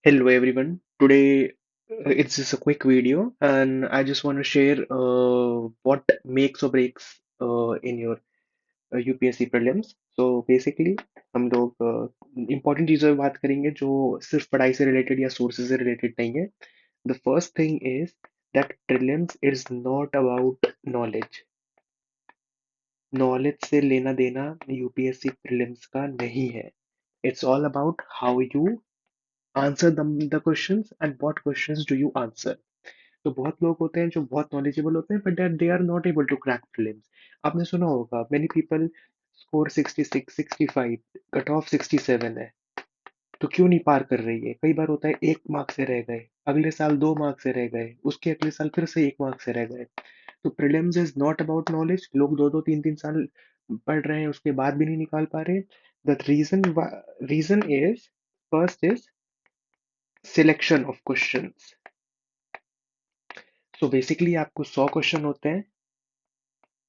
Hello everyone. Today it's just a quick video, and I just want to share what makes or breaks in your UPSC prelims. So basically हम लोग important चीज़ों पे बात करेंगे जो सिर्फ पढ़ाई से रिलेटेड या सोर्सेज से रिलेटेड नहीं है. The first thing is that prelims is not about knowledge. Knowledge से लेना देना UPSC prelims का नहीं है. It's all about how you answer the questions and what questions do you answer. तो बहुत लोग होते हैं जो बहुत नॉलेजेबल होते हैं but they are not able to crack prelims. आपने सुना होगा many people score 66 65, cut off 67 है. तो क्यों नहीं पार कर रही है? कई बार होता है एक मार्क से रह गए, अगले साल 2 मार्क से रह गए, उसके अगले साल फिर से 1 मार्क से रह गए. तो prelims is not about knowledge. लोग दो दो तीन तीन साल पढ़ रहे हैं उसके बाद भी नहीं निकाल पा रहे. The reason is, first is selection of questions. So basically आपको 100 क्वेश्चन होते हैं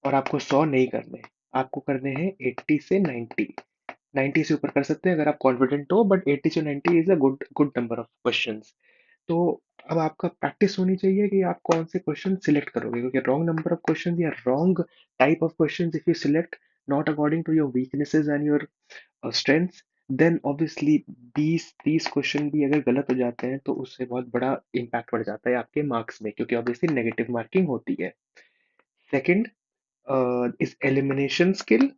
और आपको 100 नहीं करने. आपको करने हैं 80 से 90. 90 से ऊपर कर सकते हैं अगर आप कॉन्फिडेंट हो, बट 80 से 90 is a good good number of questions. तो अब आपका प्रैक्टिस होनी चाहिए कि आप कौन से क्वेश्चन सिलेक्ट करोगे, क्योंकि रॉन्ग नंबर ऑफ क्वेश्चन या wrong type of question if you select not according to your weaknesses and your strengths, then obviously 20-30 question भी अगर गलत हो जाते हैं तो उससे बहुत बड़ा इम्पैक्ट पड़ जाता है आपके मार्क्स में, क्योंकि ऑब्वियसली नेगेटिव मार्किंग होती है. Second is elimination skill.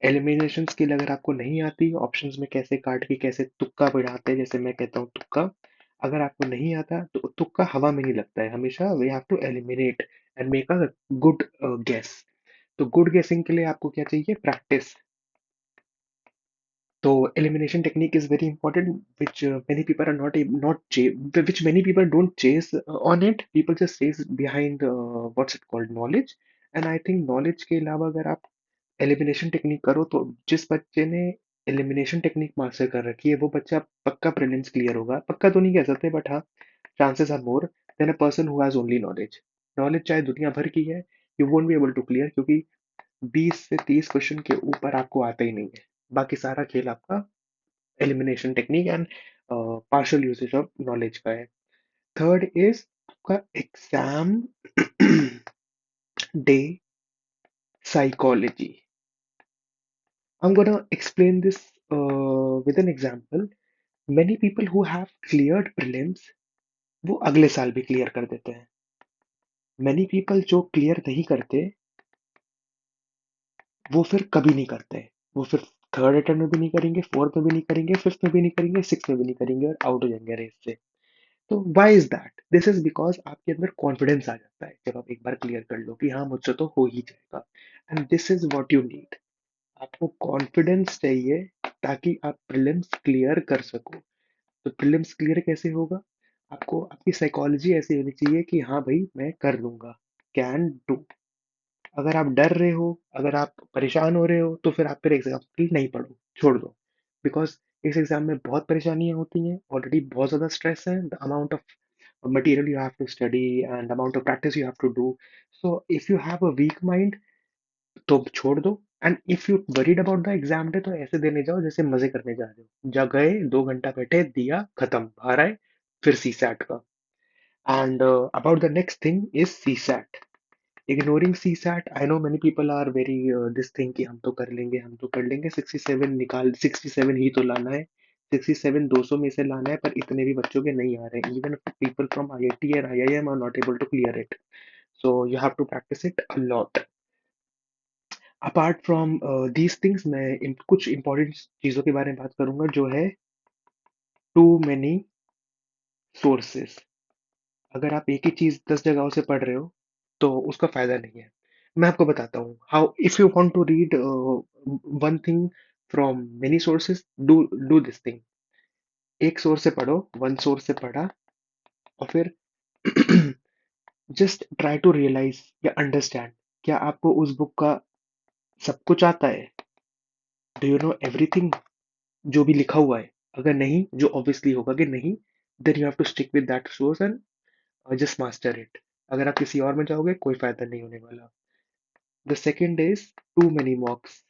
Elimination skill अगर आपको नहीं आती, ऑप्शंस में कैसे काट के कैसे तुक्का बढ़ाते हैं, जैसे मैं कहता हूँ तुक्का, अगर आपको नहीं आता तो तुक्का हवा में नहीं लगता है. हमेशा we have to eliminate and make a good guess. तो गुड गेसिंग के लिए आपको क्या चाहिए? प्रैक्टिस. तो elimination technique is very important, which many people are which many people don't chase on it. People just chase behind what's it called, knowledge. And I think knowledge के अलावा अगर आप elimination technique करो तो जिस बच्चे ने elimination technique मास्टर कर रखी है वो बच्चा पक्का प्रीलिम्स क्लियर होगा. पक्का तो नहीं कह सकते, बट हाँ, chances are more than a person who has only knowledge. Knowledge चाहे दुनिया भर की है, you won't be able to clear, क्योंकि 20 से 30 क्वेश्चन के ऊपर आपको आता ही नहीं है. बाकी सारा खेल आपका elimination technique and partial usage of knowledge का है. थर्ड इज आपका exam day psychology. I'm gonna explain this with an example. Many people who have cleared prelims वो अगले साल भी क्लियर कर देते हैं. Many people जो क्लियर नहीं करते वो फिर कभी नहीं करते. वो फिर थर्ड अटेम्प्ट में भी नहीं करेंगे, फोर्थ में भी नहीं करेंगे, फिफ्थ में भी नहीं करेंगे, सिक्स में भी नहीं करेंगे और आउट हो जाएंगे रेस से. तो why is that? This is because आपके अंदर कॉन्फिडेंस आ जाता है जब आप एक बार क्लियर कर लो कि हाँ मुझसे तो हो ही जाएगा. And this is what you need. आपको कॉन्फिडेंस चाहिए ताकि आप प्रीलिम्स क्लियर कर सको. तो प्रीलिम्स क्लियर कैसे होगा? आपको आपकी साइकोलॉजी ऐसी होनी चाहिए कि हाँ भाई मैं कर लूंगा, कैन डू. अगर आप डर रहे हो, अगर आप परेशान हो रहे हो, तो फिर आप फिर एग्जाम के लिए नहीं पढ़ो, छोड़ दो. बिकॉज इस एग्जाम में बहुत परेशानियां होती हैं, ऑलरेडी बहुत ज्यादा स्ट्रेस है. The amount of material you have to study and amount of practice you have to do. So if you have a weak mind, तो छोड़ दो. And if you worried about the exam day तो ऐसे देने जाओ जैसे मजे करने जा रहे हो. जा गए, 2 घंटा बैठे, दिया, खत्म, बाहर आए, फिर सी सैट का. And about the next thing is CSAT. Ignoring CSAT, I know many people are very this thing कि हम तो कर लेंगे, हम तो कर लेंगे. 67 ही तो लाना है. 67 200 में से लाना है, पर इतने भी बच्चों के नहीं आ रहे. Even people from IIT and IIM are not able to clear it. So you have to practice it a lot. Apart from these things, मैं कुछ इंपॉर्टेंट चीज़ों के बारे में बात करूंगा, जो है टू मैनी सोर्सेस. अगर आप एक ही चीज़ 10 जगहों से पढ़ रहे हो तो उसका फायदा नहीं है. मैं आपको बताता हूँ how. If you want to read one thing from many sources, do do this thing. एक सोर्स से पढ़ो, वन सोर्स से पढ़ा, और फिर जस्ट ट्राई टू रियलाइज या अंडरस्टैंड, क्या आपको उस बुक का सब कुछ आता है? डू यू नो एवरीथिंग जो भी लिखा हुआ है? अगर नहीं, जो ऑब्वियसली होगा कि नहीं, then you have to stick with that source and just master it. अगर आप किसी और में जाओगे कोई फायदा नहीं होने वाला. The second is too many mocks.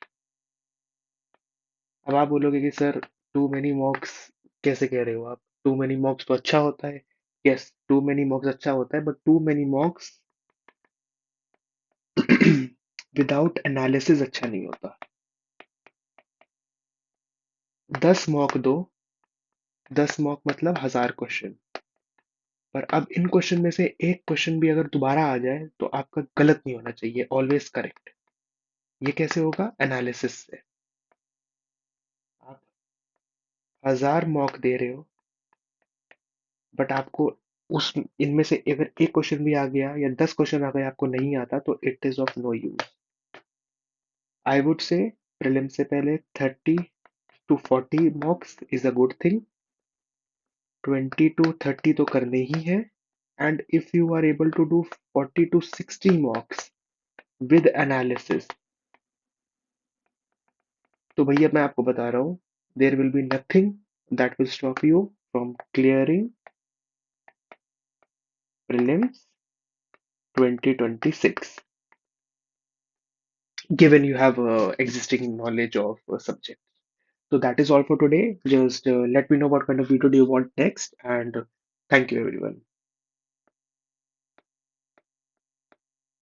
अब आप बोलोगे कि सर टू मेनी मॉक्स कैसे कह रहे हो आप? टू मेनी मॉक्स तो अच्छा होता है। यस, टू मेनी मॉक्स अच्छा होता है, but too many mocks without analysis अच्छा नहीं होता। 10 मॉक दो, 10 मॉक मतलब 1000 क्वेश्चन। पर अब इन क्वेश्चन में से एक क्वेश्चन भी अगर दोबारा आ जाए तो आपका गलत नहीं होना चाहिए, ऑलवेज करेक्ट। ये कैसे होगा? एनालिसिस से। आप 1000 मॉक दे रहे हो, बट आपको उस इनमें से अगर एक क्वेश्चन भी आ गया या 10 क्वेश्चन आ गए आपको नहीं आता, तो it is of no use. I would say prelim से पहले 30 to 40 mocks is a good thing. 20 to 30 तो करने ही है। And if you are able to do 40 to 60 mocks with analysis, तो भैया मैं आपको बता रहा हूँ, there will be nothing that will stop you from clearing prelims 2026, given you have existing knowledge of subject. So that is all for today. Just let me know what kind of video do you want next, and thank you everyone.